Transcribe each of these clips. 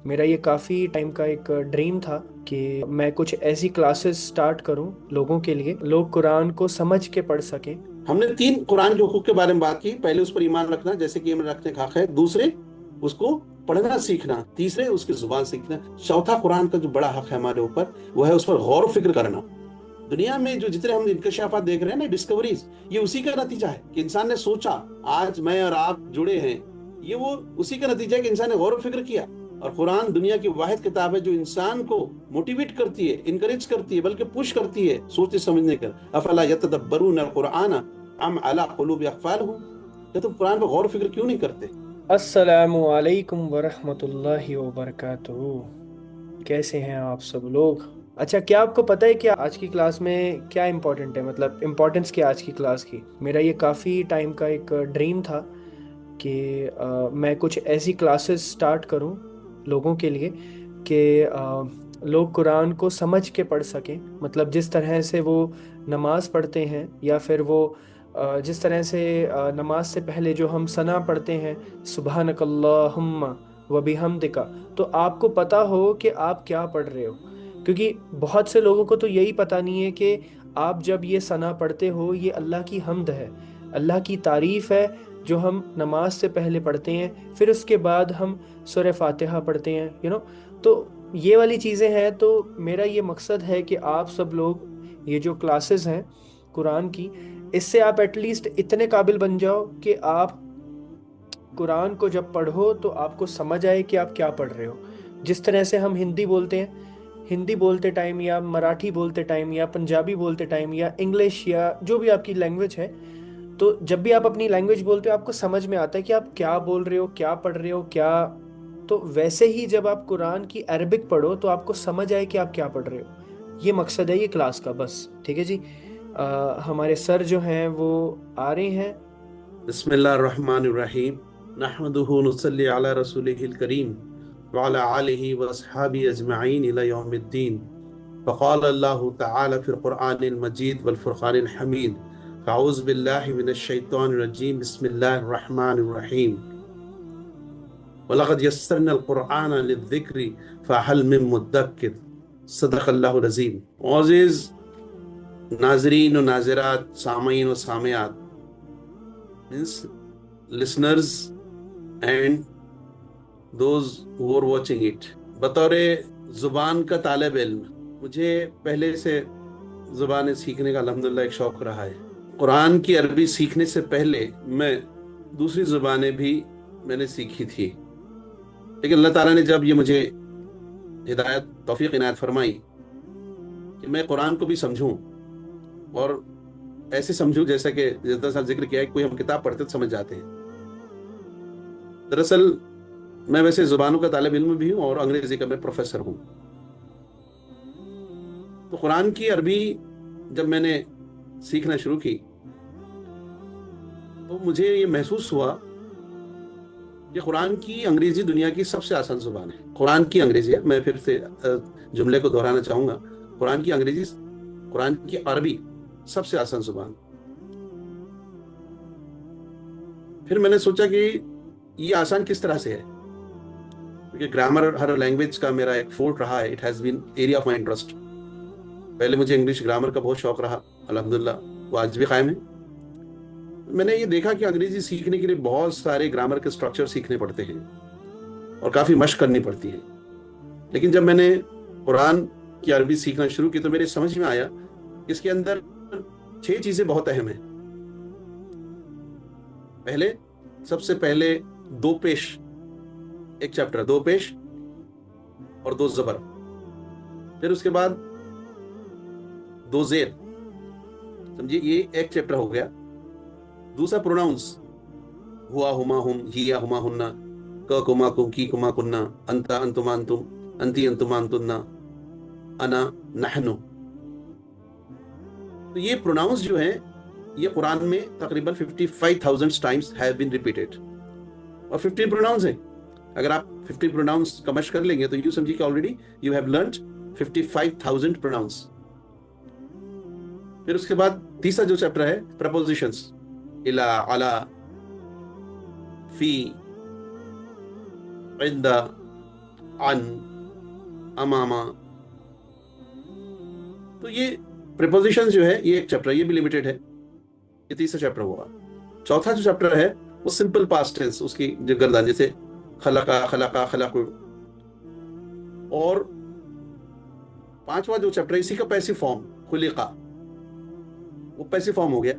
میرا یہ کافی ٹائم کا ایک ڈریم تھا کہ میں کچھ ایسی کلاسز سٹارٹ کروں لوگوں کے لیے، لوگ قرآن کو سمجھ کے پڑھ سکیں۔ ہم نے تین قرآن کے حقوق کے بارے میں بات کی. پہلے اس پر ایمان رکھنا، جیسے کہ ایمان رکھنے کا حق ہے. دوسرے اس کو پڑھنا سیکھنا. تیسرے اس کی زبان سیکھنا. چوتھا قرآن کا جو بڑا حق ہے ہمارے اوپر، وہ ہے اس پر غور و فکر کرنا. دنیا میں جو جتنے ہم انکشافات دیکھ رہے ہیں نا، ڈسکوریز، یہ اسی کا نتیجہ ہے کہ انسان نے سوچا. آج میں اور آپ جڑے ہیں، یہ وہ اسی کا نتیجہ ہے کہ انسان نے غور و فکر کیا. اور قرآن دنیا کی واحد کتاب ہے جو انسان کو موٹیویٹ کرتی ہے، انکریج کرتی ہے، بلکہ پش کرتی ہے سوچنے سمجھنے کا. افلا یتدبرون القرآن ام علی قلوب اقفالہ. کہ تم قرآن پہ غور و فکر کیوں نہیں کرتے؟ السلام علیکم ورحمۃ اللہ وبرکاتہ۔ کیسے ہیں آپ سب لوگ؟ اچھا، کیا آپ کو پتہ ہے کہ آج کی کلاس میں کیا امپورٹنٹ ہے؟ مطلب امپورٹنس کیا آج کی کلاس کی؟ میرا یہ کافی ٹائم کا ایک ڈریم تھا کہ میں کچھ ایسی کلاسز سٹارٹ کروں لوگوں کے لیے کہ لوگ قرآن کو سمجھ کے پڑھ سکیں۔ مطلب جس طرح سے وہ نماز پڑھتے ہیں، یا پھر وہ جس طرح سے نماز سے پہلے جو ہم ثنا پڑھتے ہیں، سبحانک اللہم و بحمدک، تو آپ کو پتہ ہو کہ آپ کیا پڑھ رہے ہو۔ کیونکہ بہت سے لوگوں کو تو یہی پتہ نہیں ہے کہ آپ جب یہ ثنا پڑھتے ہو، یہ اللہ کی حمد ہے، اللہ کی تعریف ہے، جو ہم نماز سے پہلے پڑھتے ہیں، پھر اس کے بعد ہم سورہ فاتحہ پڑھتے ہیں، تو یہ والی چیزیں ہیں۔ تو میرا یہ مقصد ہے کہ آپ سب لوگ یہ جو کلاسز ہیں قرآن کی، اس سے آپ ایٹ لیسٹ اتنے قابل بن جاؤ کہ آپ قرآن کو جب پڑھو تو آپ کو سمجھ آئے کہ آپ کیا پڑھ رہے ہو۔ جس طرح سے ہم ہندی بولتے ہیں، ہندی بولتے ٹائم یا مراٹھی بولتے ٹائم یا پنجابی بولتے ٹائم یا انگلش یا جو بھی آپ کی لینگویج ہے، تو جب بھی آپ اپنی لینگویج بولتے ہو آپ کو سمجھ میں آتا ہے کہ آپ کیا بول رہے ہو، کیا پڑھ رہے ہو، کیا۔ تو ویسے ہی جب آپ قرآن کی عربک پڑھو تو آپ کو سمجھ آئے کہ آپ کیا پڑھ رہے ہو۔ یہ مقصد ہے یہ کلاس کا، بس ٹھیک ہے جی۔ ہمارے سر جو ہیں وہ آ رہے ہیں۔ بسم اللہ الرحمن الرحیم. نحمده نصلی علی رسولہ الکریم وعلی آلہ واصحابہ اجمعین الی یوم الدین. فقال اللہ تعالی فی القرآن المجید والفرقان الحمید. فاعوذ باللہ من الشیطان الرجیم. بسم اللہ الرحمن الرحیم. وَلَقَدْ يَسَّرْنَا الْقُرْآنَ لِلذِّكْرِ فَهَلْ مِن مُدَّكِّرٍ. صدق اللہ العظیم. معزز ناظرین و ناظرات، سامعین و سامعات، listeners and those who are watching it. بطور زبان کا طالب علم مجھے پہلے سے زبانیں سیکھنے کا الحمدللہ ایک شوق رہا ہے. قرآن کی عربی سیکھنے سے پہلے میں دوسری زبانیں بھی میں نے سیکھی تھی، لیکن اللہ تعالیٰ نے جب یہ مجھے ہدایت توفیق عنایت فرمائی کہ میں قرآن کو بھی سمجھوں، اور ایسے سمجھوں جیسا کہ جتنا سال ذکر کیا ہے کوئی ہم کتاب پڑھتے تو سمجھ جاتے ہیں. دراصل میں ویسے زبانوں کا طالب علم بھی ہوں اور انگریزی کا میں پروفیسر ہوں. تو قرآن کی عربی جب میں نے سیکھنا شروع کی تو مجھے یہ محسوس ہوا کہ قرآن کی انگریزی دنیا کی سب سے آسان زبان ہے. قرآن کی انگریزی، میں پھر سے جملے کو دہرانا چاہوں گا، قرآن کی انگریزی، قرآن کی عربی سب سے آسان زبان. پھر میں نے سوچا کہ یہ آسان کس طرح سے ہے، کیونکہ گرامر ہر لینگویج کا میرا ایک فورٹ رہا ہے. It has been area of my interest. پہلے مجھے انگلش گرامر کا بہت شوق رہا، الحمدللہ وہ آج بھی قائم ہے. میں نے یہ دیکھا کہ انگریزی سیکھنے کے لیے بہت سارے گرامر کے اسٹرکچر سیکھنے پڑتے ہیں اور کافی مشق کرنی پڑتی ہے. لیکن جب میں نے قرآن کی عربی سیکھنا شروع کی تو میرے سمجھ میں آیا کہ اس کے اندر 6 چیزیں بہت اہم ہیں. سب سے پہلے 2 پیش، ایک چیپٹر 2 پیش اور 2 زبر. پھر اس کے بعد 2 زیر، سمجھیے یہ ایک چیپٹر ہو گیا. دوسرا پروناؤنس، ہوا ہما ہم، ہیا ہما ہننا، ک کما کم، کی کما کننا، انتا انتما انتم، انتی انتما انتنا، انا نحنو. تو یہ پروناؤنس جو ہیں یہ قرآن میں تقریباً 55,000 times have been repeated، اور 15 پروناؤنس ہیں. اگر آپ 50 پروناؤنس کا مشق کر لیں گے تو یوں سمجھیے کہ already you have learned 55,000 pronouns. پھر اس کے بعد تیسرا جو چیپٹر ہے پرپوزیشنز، الا، علا، فی، عند، عن، اماما. تو یہ پریپوزیشن جو ہے یہ ایک چیپٹر، یہ بھی لمیٹڈ ہے. یہ تیسرا چیپٹر ہوا. چوتھا جو چیپٹر ہے وہ سمپل پاسٹ ٹینس، اس کی جو گردان، جیسے خلقا، خلقا، خلق. اور پانچواں جو چیپٹر ہے اسی کا پیسو فارم، خلقا، وہ پیسو فارم ہو گیا.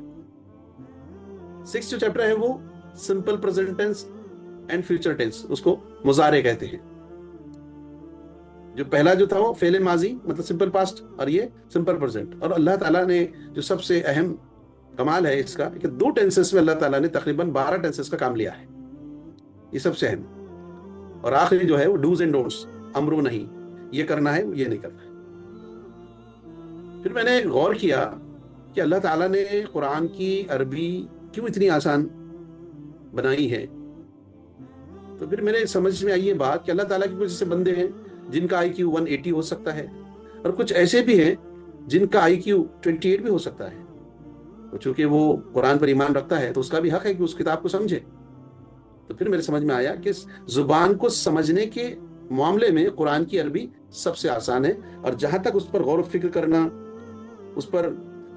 سکس جو چیپٹر ہے وہ simple present tense and future tense, اس کو مضارع کہتے ہیں. جو پہلا جو تھا وہ فعل ماضی مطلب سمپل پاسٹ، اور یہ سمپل پریزنٹ. اور اللہ تعالیٰ نے جو سب سے اہم کمال ہے اس کا کہ 2 ٹینسز میں اللہ تعالیٰ نے تقریباً 12 ٹینسز کا کام لیا ہے. یہ سب سے اہم. اور آخری جو ہے وہ ڈوز اینڈ ڈونٹس، امر و نہیں، یہ کرنا ہے یہ نہیں کرنا ہے. پھر میں نے غور کیا کہ اللہ تعالیٰ نے قرآن کی عربی کیوں اتنی آسان بنائی ہے. تو پھر میرے سمجھ میں آئی یہ بات کہ اللہ تعالیٰ کے کچھ ایسے بندے ہیں جن کا IQ 180 ہو سکتا ہے، اور کچھ ایسے بھی ہیں جن کا IQ 28 بھی ہو سکتا ہے. چونکہ وہ قرآن پر ایمان رکھتا ہے تو اس کا بھی حق ہے کہ اس کتاب کو سمجھے. تو پھر میرے سمجھ میں آیا کہ زبان کو سمجھنے کے معاملے میں قرآن کی عربی سب سے آسان ہے، اور جہاں تک اس پر غور و فکر کرنا، اس پر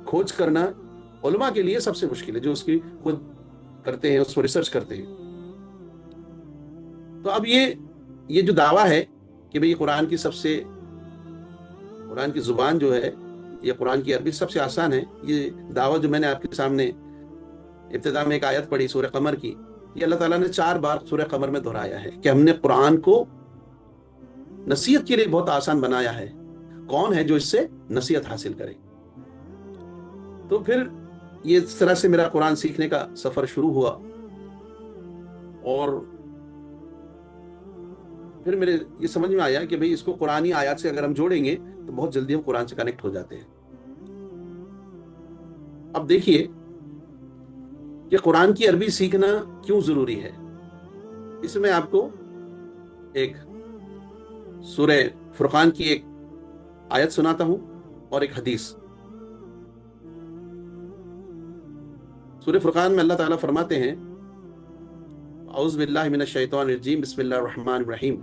کھوج کرنا علماء کے لیے سب سے مشکل ہے، جو اس کی خود کرتے ہیں، اس پر ریسرچ کرتے ہیں. تو اب یہ جو دعویٰ ہے کہ بھئی قرآن کی زبان جو ہے، یہ قرآن کی عربی سب سے آسان ہے، یہ دعویٰ جو میں نے آپ کے سامنے ابتدا میں ایک آیت پڑھی سورہ قمر کی، یہ اللہ تعالیٰ نے 4 بار سورہ قمر میں دہرایا ہے کہ ہم نے قرآن کو نصیحت کے لیے بہت آسان بنایا ہے. کون ہے جو اس سے نصیحت حاصل کرے؟ تو پھر یہ اس طرح سے میرا قرآن سیکھنے کا سفر شروع ہوا. اور پھر میرے یہ سمجھ میں آیا کہ بھئی اس کو قرآنی آیات سے اگر ہم جوڑیں گے تو بہت جلدی ہم قرآن سے کنیکٹ ہو جاتے ہیں. اب دیکھیے کہ قرآن کی عربی سیکھنا کیوں ضروری ہے. اس میں آپ کو ایک سورہ فرقان کی ایک آیت سناتا ہوں اور ایک حدیث. سورہ فرقان میں اللہ تعالیٰ فرماتے ہیں، اعوذ باللہ من الشیطان الرجیم، بسم اللہ الرحمن الرحیم.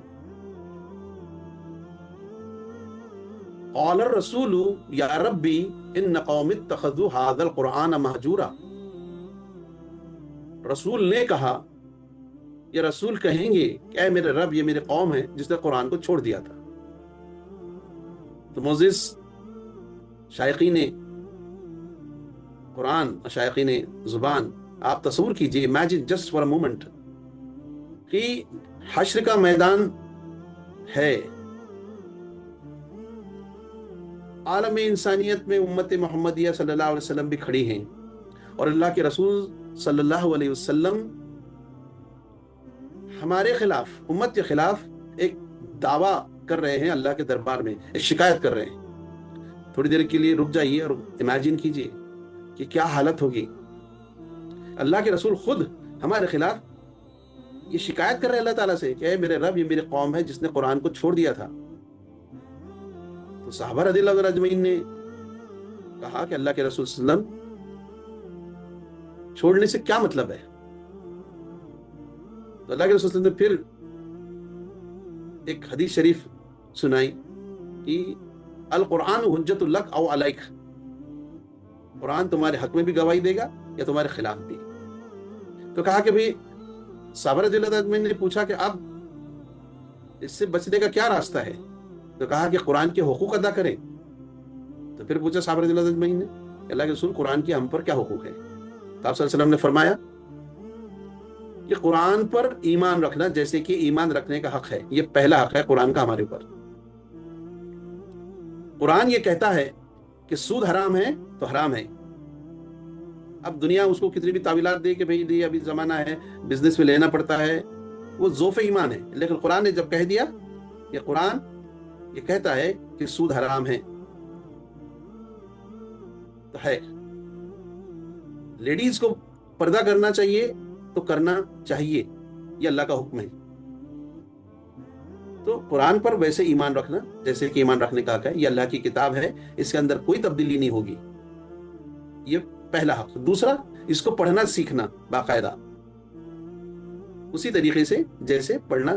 قال الرسول یا ربی ان قوم اتخذوا هذا القرآن مہجورا. رسول نے کہا، یا رسول کہیں گے کہ اے میرے رب، یہ میرے قوم ہے جس نے قرآن کو چھوڑ دیا تھا. تو معزز شائقین قرآن، شائقین زبان، آپ تصور کیجئے، imagine just for a moment, کہ حشر کا میدان ہے، عالم انسانیت میں امت محمدیہ صلی اللہ علیہ وسلم بھی کھڑی ہیں، اور اللہ کے رسول صلی اللہ علیہ وسلم ہمارے خلاف، امت کے خلاف ایک دعویٰ کر رہے ہیں اللہ کے دربار میں، ایک شکایت کر رہے ہیں. تھوڑی دیر کے لیے رک جائیے اور امیجن کیجئے کہ کیا حالت ہوگی. اللہ کے رسول خود ہمارے خلاف یہ شکایت کر رہے ہیں اللہ تعالیٰ سے کہ اے میرے رب، یہ میرے قوم ہے جس نے قرآن کو چھوڑ دیا تھا. تو صحابہ رضی اللہ عنہم اجمعین نے کہا کہ اللہ کے رسول صلی اللہ علیہ وسلم، چھوڑنے سے کیا مطلب ہے؟ تو اللہ کے رسول صلی اللہ علیہ وسلم نے پھر ایک حدیث شریف سنائی کہ القرآن حجت لک او علیک، قرآن تمہارے حق میں بھی گواہی دے گا یا تمہارے خلاف بھی. تو کہا کہ بھئی صحابہ رضی اللہ عنہم نے پوچھا کہ اب اس سے بچنے کا کیا راستہ ہے؟ تو کہا کہ قرآن کے حقوق ادا کریں. تو پھر پوچھا صحابہ رضی اللہ عنہم نے کہ اللہ کے رسول، قرآن کے ہم پر کیا حقوق ہے؟ تو آپ صلی اللہ علیہ وسلم نے فرمایا کہ قرآن پر ایمان رکھنا جیسے کہ ایمان رکھنے کا حق ہے، یہ پہلا حق ہے قرآن کا ہمارے اوپر. قرآن یہ کہتا ہے کہ سود حرام ہے تو حرام ہے. اب دنیا اس کو کتنی بھی تعویلات دے کہ بھئی ابھی زمانہ ہے، بزنس میں لینا پڑتا ہے، وہ ذوف ایمان ہے. لیکن قرآن نے جب کہہ دیا کہ قرآن یہ کہتا ہے کہ سود حرام ہے تو ہے. لیڈیز کو پردہ کرنا چاہیے تو کرنا چاہیے، یہ اللہ کا حکم ہے. تو قرآن پر ویسے ایمان رکھنا جیسے کہ ایمان رکھنے کا حق ہے، یہ اللہ کی کتاب ہے، اس کے اندر کوئی تبدیلی نہیں ہوگی. یہ پہلا حق. دوسرا، اس کو پڑھنا سیکھنا باقاعدہ اسی طریقے سے جیسے پڑھنا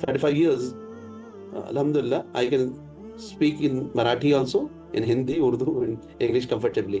35 years. Alhamdulillah, I can speak in Marathi also, in Hindi, Urdu and English comfortably.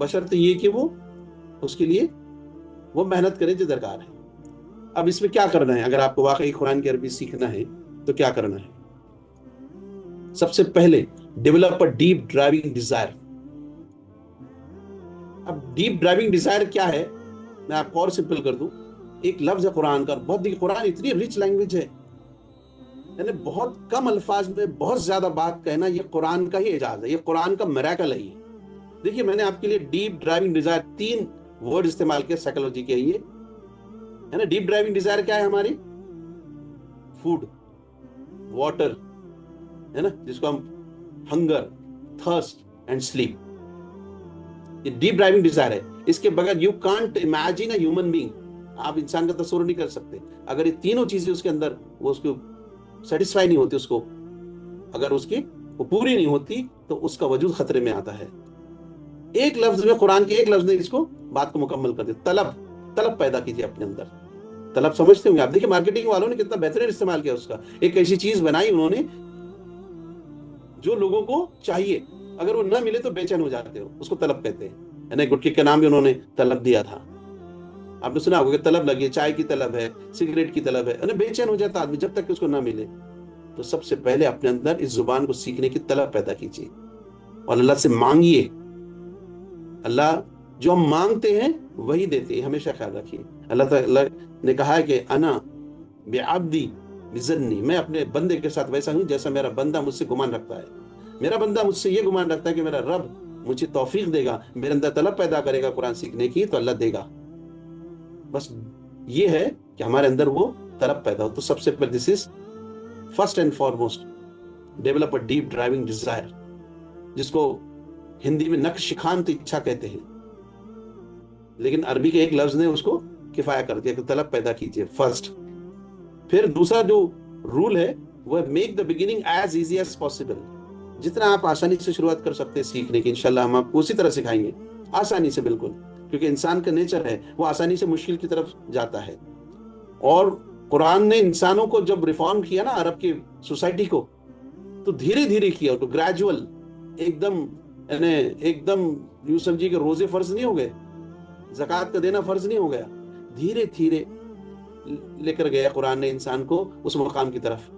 بشرط یہ کہ وہ اس کے لیے وہ محنت کریں جو درکار ہے. اب اس میں کیا کرنا ہے؟ اگر آپ کو واقعی قرآن کی عربی سیکھنا ہے تو کیا کرنا ہے؟ سب سے پہلے develop a deep driving Dzire. اب ڈیپ ڈرائیونگ ڈیزائر کیا ہے؟ میں آپ کو اور سمپل کر دوں. ایک لفظ ہے قرآن کا، بہت قرآن اتنی رچ لینگویج ہے، یعنی بہت کم الفاظ میں بہت زیادہ بات کہنا، یہ قرآن کا ہی اعجاز ہے، یہ قرآن کا میریکل ہے. یہ دیکھیے میں نے آپ کے لیے ڈیپ ڈرائیونگ ڈیزائر 3 ورڈ استعمال کیا سائیکالوجی کے. یہ ہے نا ڈیپ ڈرائیونگ ڈیزائر کیا ہے ہماری؟ فوڈ، واٹر، ہے نا، جس کو ہم ہنگر، تھرسٹ اینڈ سلیپ، یہ ڈیپ ڈرائیونگ ڈیزائر ہے. اس کے بغیر you can't imagine a human being, آپ انسان کا تصور نہیں کر سکتے. اگر یہ تینوں چیزیں اس کے اندر وہ اس کو سیٹسفائی نہیں ہوتی، اس کو اگر اس کی وہ پوری نہیں ہوتی تو اس کا وجود خطرے میں آتا ہے. ایک لفظ میں قرآن کے ایک لفظ نے اس کو بات کو مکمل کر دیا. طلب پیدا کیجیے اپنے اندر. طلب سمجھتے ہوں گے آپ، دیکھیں مارکیٹنگ والوں نے کتنا بہترین استعمال کیا اس کا. ایک ایسی چیز بنائی انہوں نے جو لوگوں کو چاہیے، اگر وہ نہ ملے تو بے چین ہو جاتے ہو، اس کو طلب کہتے ہیں. یعنی گٹکے کا نام بھی انہوں نے طلب دیا تھا. آپ نے سنا ہوگا کہ طلب لگی ہے، چائے کی طلب ہے، سگریٹ کی طلب ہے، یعنی بے چین ہو جاتا آدمی جب تک کہ اس کو نہ ملے. تو سب سے پہلے اپنے اندر اس زبان کو سیکھنے کی طلب پیدا کیجیے اور اللہ سے مانگیے. اللہ جو ہم مانگتے ہیں وہی دیتے ہیں، ہمیشہ خیال رکھیے. اللہ تعالیٰ نے کہا ہے کہ انا بعبدی بظنی، میں اپنے بندے کے ساتھ ویسا ہوں جیسا میرا بندہ مجھ سے گمان رکھتا ہے. میرا بندہ مجھ سے یہ گمان رکھتا ہے کہ میرا رب مجھے توفیق دے گا، میرے اندر طلب پیدا کرے گا قرآن سیکھنے کی، تو اللہ دے گا. بس یہ ہے کہ ہمارے اندر وہ طلب پیدا ہو. تو سب سے پہلے this is first and foremost develop a deep driving desire, جس کو ہندی میں نقش خانت اچھا کہتے ہیں، لیکن عربی کے ایک لفظ نے اس کو کفایہ کر دیا کہ طلب پیدا کیجیے فرسٹ. پھر دوسرا جو رول ہے وہ ہے make the beginning as easy as possible. جتنا آپ آسانی سے شروعات کر سکتے ہیں سیکھنے کی، انشاءاللہ ہم آپ کو اسی طرح سکھائیں گے، آسانی سے بالکل، کیونکہ انسان کا نیچر ہے وہ آسانی سے مشکل کی طرف جاتا ہے. اور قرآن نے انسانوں کو جب ریفارم کیا نا عرب کی سوسائٹی کو، تو دھیرے دھیرے کیا، تو گریجول، ایک دم یوں سمجھیے کہ روزے فرض نہیں ہو گئے، زکوٰۃ کا دینا فرض نہیں ہو گیا، دھیرے دھیرے لے کر گیا قرآن نے انسان کو اس مقام کی طرف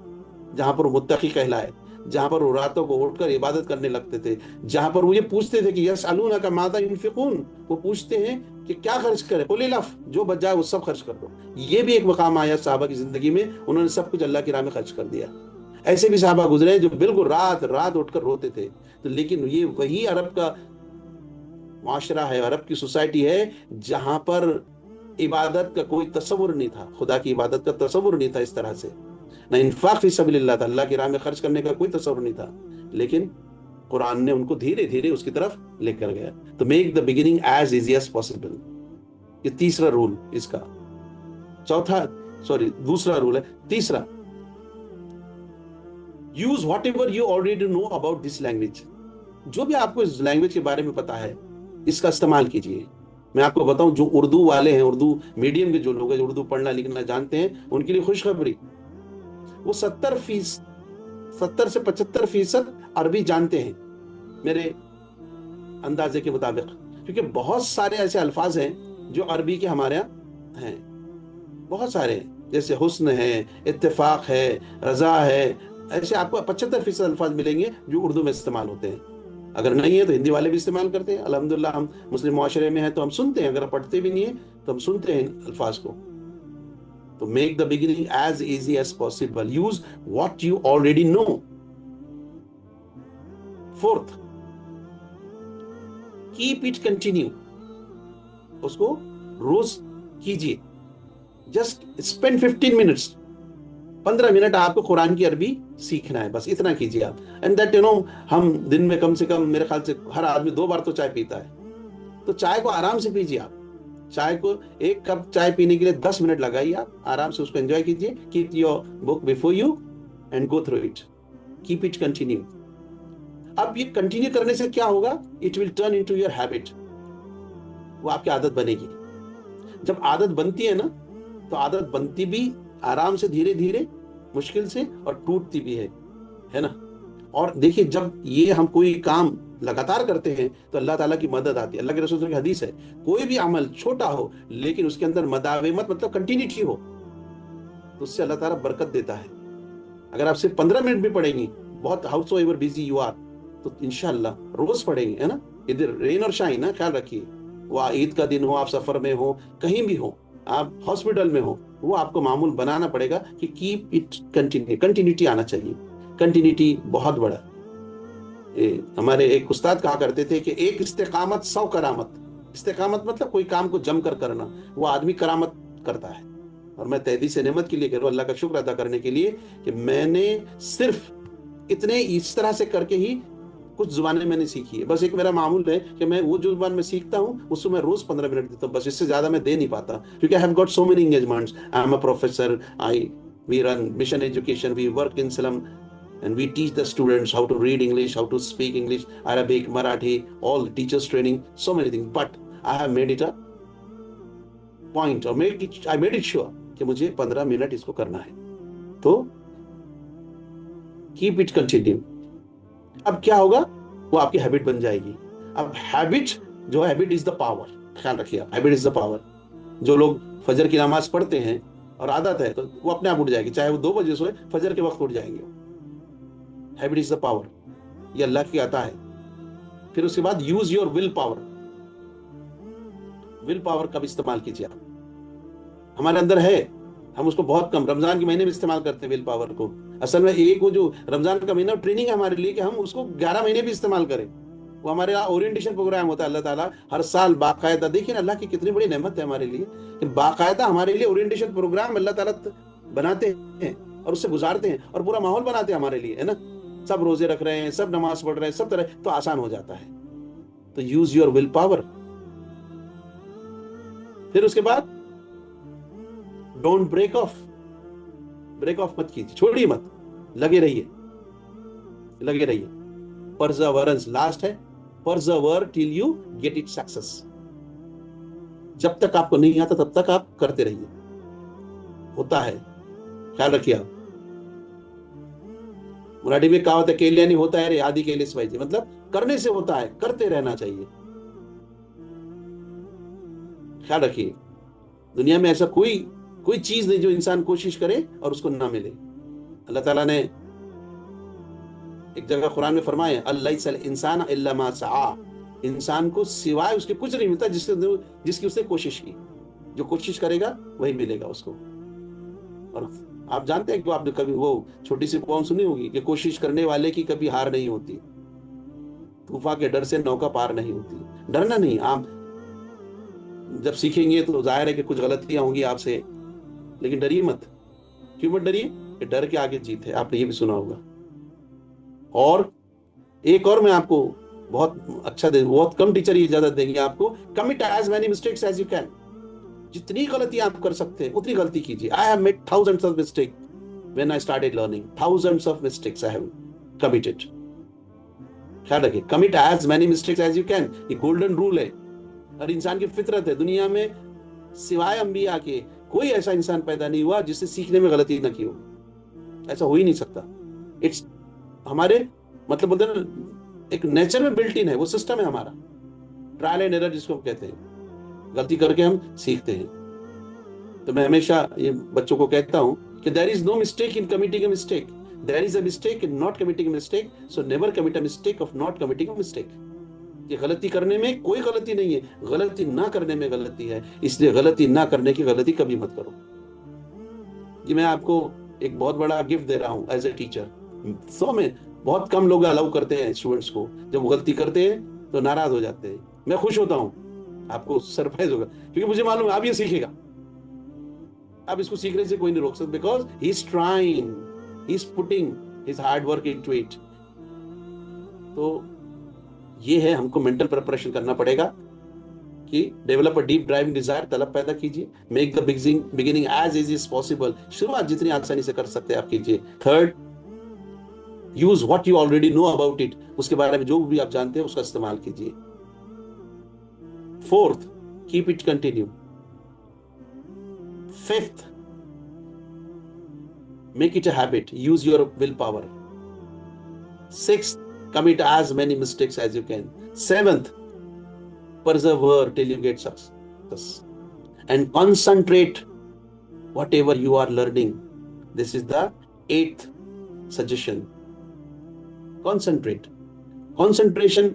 جہاں پر وہ متقی کہلائے، جہاں پر وہ راتوں کو اٹھ کر عبادت کرنے لگتے تھے، جہاں پر وہ یہ پوچھتے تھے کہ یسألونک ماذا ينفقون، وہ پوچھتے ہیں کہ کیا خرچ کرے، قل العفو، جو بچ جائے وہ سب خرچ کر دو. یہ بھی ایک مقام آیا صحابہ کی زندگی میں، انہوں نے سب کچھ اللہ کی راہ میں خرچ کر دیا. ایسے بھی صحابہ گزرے جو بالکل رات رات اٹھ کر روتے تھے. تو لیکن یہ وہی عرب کا معاشرہ ہے، عرب کی سوسائٹی ہے جہاں پر عبادت کا کوئی تصور نہیں تھا، خدا کی عبادت کا تصور نہیں تھا اس طرح سے، نہ انفاق فی سبیل اللہ تھا، اللہ کی راہ میں خرچ کرنے کا کوئی تصور نہیں تھا. لیکن قرآن نے ان کو دھیرے دھیرے اس کی طرف لے کر گیا. تو make the beginning as easy as possible, یہ تیسرا رول اس کا. دوسرا رول ہے. تیسرا، use whatever you already know about this language. جو بھی آپ کو اس لینگویج کے بارے میں پتا ہے اس کا استعمال کیجیے. میں آپ کو بتاؤں، جو اردو والے ہیں، اردو میڈیم کے جو لوگ ہیں، جو اردو پڑھنا لکھنا جانتے ہیں، ان کے لیے خوشخبری، وہ 70 سے 75% عربی جانتے ہیں میرے اندازے کے مطابق، کیونکہ بہت سارے ایسے الفاظ ہیں جو عربی کے ہمارے یہاں ہیں، بہت سارے، جیسے حسن ہے، اتفاق ہے، رضا ہے، ایسے آپ کو 75% الفاظ ملیں گے جو اردو میں استعمال ہوتے ہیں. اگر نہیں ہے تو ہندی والے بھی استعمال کرتے ہیں. الحمدللہ ہم مسلم معاشرے میں ہیں تو ہم سنتے ہیں، اگر پڑھتے بھی نہیں ہیں تو ہم سنتے ہیں الفاظ کو. تو make the beginning as easy as possible, use what you already know. Fourth, keep it continue, اس کو روز کیجیے. جسٹ اسپینڈ 15 منٹس، 15 منٹ آپ کو قرآن کی عربی سیکھنا ہے، بس اتنا کیجیے آپ. اینڈ دیٹ ہم دن میں کم سے کم میرے خیال سے ہر آدمی 2 بار تو چائے پیتا ہے، تو چائے کو آرام سے پیجیے آپ. چائے کو 1 کپ چائے پینے کے لیے 10 منٹ لگائیے، آپ آرام سے اس کو انجوائے کیجیے. Keep your book before you and go through it. Cap it continue. اب یہ کنٹینیو کرنے سے کیا ہوگا؟ It will turn into your habit, وہ آپ کی عادت بنے گی. جب عادت بنتی ہے نا، تو عادت بنتی بھی آرام سے، دھیرے دھیرے، مشکل سے، اور ٹوٹتی بھی ہے نا. اور دیکھیے جب یہ ہم کوئی کام لگاتار کرتے ہیں تو اللہ تعالیٰ کی مدد آتی ہے. اللہ کے رسول صلی اللہ علیہ وسلم کی حدیث ہے کوئی بھی عمل چھوٹا ہو لیکن اس کے اندر مداومت مطلب کنٹینیوٹی ہو تو اس سے اللہ تعالیٰ برکت دیتا ہے. اگر آپ صرف 15 منٹ بھی پڑھیں گی, بہت however busy you are, تو انشاءاللہ روز پڑھیں گے, ہے نا, ادھر رین اور شائن نا, خیال رکھیے, وہ عید کا دن ہو, آپ سفر میں ہو, کہیں بھی ہو, آپ ہاسپٹل میں ہو, وہ آپ کو معمول بنانا پڑے گا کہ کیپ اٹ کنٹینیو, کنٹینیوٹی آنا چاہیے. کنٹینیوٹی بہت بڑا. ہمارے ایک استاد کہا کرتے تھے کہ ایک استقامت 100 کرامت. استقامت مطلب کوئی کام کو جم کر کرنا, وہ آدمی کرامت کرتا ہے. اور میں تحدیث نعمت کے لیے کہہ رہا ہوں, اللہ کا شکر ادا کرنے کے لیے کہ میں نے صرف اتنے اس طرح سے کر کے ہی کچھ زبانیں میں نے سیکھی ہے. بس ایک میرا معمول ہے کہ میں وہ جو زبان میں سیکھتا ہوں اس کو میں روز 15 منٹ دیتا ہوں, بس اس سے زیادہ میں دے نہیں پاتا کیونکہ I have got so many engagements. I am a professor. We run mission education. We work in Salem and we teach the students how to read English, how to speak English, Arabic, Marathi, all teachers training, so many things. But I have made it a point or I made it sure کہ مجھے 15 minute اس کو کرنا ہے. تو keep it continue. اب کیا ہوگا, وہ آپ کی ہیبٹ بن جائے گی. اب ہیبٹ جو ہے, ہیبٹ از دا پاور, خیال رکھیے, ہیبٹ از دا پاور. جو لوگ فجر کی نماز پڑھتے ہیں اور عادت ہے تو وہ اپنے آپ اٹھ جائے گی, چاہے وہ 2 بجے سوئے, فجر کے وقت اٹھ جائیں گے. ہیبٹ از دا پاور, یہ اللہ کی عطا ہے. پھر اس کے بعد use your will power. Will power کب استعمال کیجیے آپ, ہمارے اندر ہے, ہم اس کو بہت کم رمضان کے مہینے میں استعمال کرتے ہیں ول پاور کو. اصل میں ایک وہ جو رمضان کا مہینہ ٹریننگ ہے ہمارے لیے کہ ہم اس کو 11 مہینے بھی استعمال کریں. وہ ہمارے یہاں اورینٹیشن پروگرام ہوتا ہے. اللہ تعالیٰ ہر سال باقاعدہ, دیکھیں اللہ کی کتنی بڑی نعمت ہے ہمارے لیے کہ باقاعدہ ہمارے لیے اورینٹیشن پروگرام اللہ تعالیٰ بناتے ہیں اور اس سے گزارتے ہیں اور پورا ماحول بناتے ہیں ہمارے لیے, ہے نا. سب روزے رکھ رہے ہیں, سب نماز پڑھ رہے ہیں, سب طرح, تو آسان ہو جاتا ہے. تو یوز یور ول پاور. پھر اس کے بعد don't break of. Break of مت کیجیے, چھوڑیے مت, لگے رہیے, لگے رہیے. پرزاورنس لاسٹ ہے, پرزاور ٹل یو گیٹ اٹ سکسیس. جب تک آپ کو نہیں آتا تب تک آپ کرتے رہیے, ہوتا ہے, خیال رکھیے آپ. مراٹھی میں کہاوت ہے کیلیا نہیں ہوتا ہے رے آدھی کیلے سے بھائی, مطلب کرنے سے ہوتا ہے, کرتے رہنا چاہیے. خیال رکھیے, دنیا میں ایسا کوئی چیز نہیں جو انسان کوشش کرے اور اس کو نہ ملے. اللہ تعالیٰ نے ایک جگہ قرآن میں فرمایا الیس الانسان الا ما سعی, انسان کو سوائے اس کے کچھ نہیں ملتا جس کی اس نے کوشش کی. جو کوشش کرے گا وہی ملے گا اس کو. اور آپ جانتے ہیں کہ آپ نے کبھی وہ چھوٹی سی پوم سنی ہوگی کہ کوشش کرنے والے کی کبھی ہار نہیں ہوتی, طوفان کے ڈر سے نوکا پار نہیں ہوتی. ڈرنا نہیں, آپ جب سیکھیں گے تو ظاہر ہے کہ کچھ غلطیاں ہوں گی آپ سے, لیکن ڈریے مت. کیوں مت ڈریے, کہ ڈر کے آگے جیت ہے. آپ نے یہ بھی سنا ہوگا. اور ایک اور میں آپ کو بہت اچھا بہت کم ٹیچر یہ اجازت دیں گے آپ کو, commit as many mistakes as you can. جتنی غلطیاں آپ کر سکتے ہیں اتنی غلطی کیجیے. I have made thousands of mistakes when I started learning. Thousands of mistakes I have committed. خیال رکھیے, commit as many mistakes as you can. یہ گولڈن رول ہے اور انسان کی فطرت ہے. دنیا میں سوائے انبیاء کے کوئی ایسا انسان پیدا نہیں ہوا جس سے سیکھنے میں غلطی نہ کی ہو. ایسا ہو ہی نہیں سکتا. اٹس ہمارے مطلب بولتے ہیں ایک نیچر میں بلٹ ان ہے, وہ سسٹم ہے ہمارا, ٹرائل اینڈ ایرر جس کو کہتے ہیں. غلطی کر کے ہم سیکھتے ہیں. تو میں ہمیشہ یہ بچوں کو کہتا ہوں کہ there is no mistake in committing a mistake. There is a mistake in not committing a mistake. So never commit a mistake of not committing a mistake. کہ غلطی کرنے میں کوئی غلطی نہیں ہے, غلطی نہ کرنے میں غلطی ہے. اس لیے غلطی نہ کرنے کی غلطی کبھی مت کرو. یہ میں آپ کو ایک بہت بڑا گفٹ دے رہا ہوں ایز اے ٹیچر. سو میں بہت کم لوگ الاؤ کرتے ہیں اسٹوڈنٹس کو, جب غلطی کرتے ہیں تو ناراض ہو جاتے ہیں. میں خوش ہوتا ہوں, آپ کو سرپرائز ہوگا کیونکہ مجھے معلوم ہے آپ یہ سیکھے گا. اب اس کو سیکھنے سے کوئی نہیں روک سکتا, because he is trying, he is putting his hard work into it. تو یہ ہے, ہم کو مینٹل پریپریشن کرنا پڑے گا کہ develop a deep driving desire, طلب پیدا کیجیے. Make the beginning as easy as possible, شروعات جتنی آسانی سے کر سکتے آپ کیجیے. Third, use what you already know about it, اس کے بارے میں جو بھی آپ جانتے ہیں اس کا استعمال کیجیے. Fourth, keep it continue. Fifth, make it a habit. Use your willpower. Sixth, commit as many mistakes as you can. Seventh, persevere till you get success. And concentrate whatever you are learning. This is the eighth suggestion. Concentrate. Concentration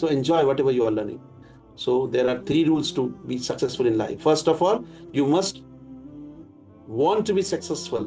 So enjoy whatever you are learning. So there are 3 rules to be successful in life. First of all, you must want to be successful.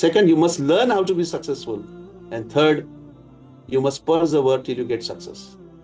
Second, you must learn how to be successful. And third, you must persevere till you get success.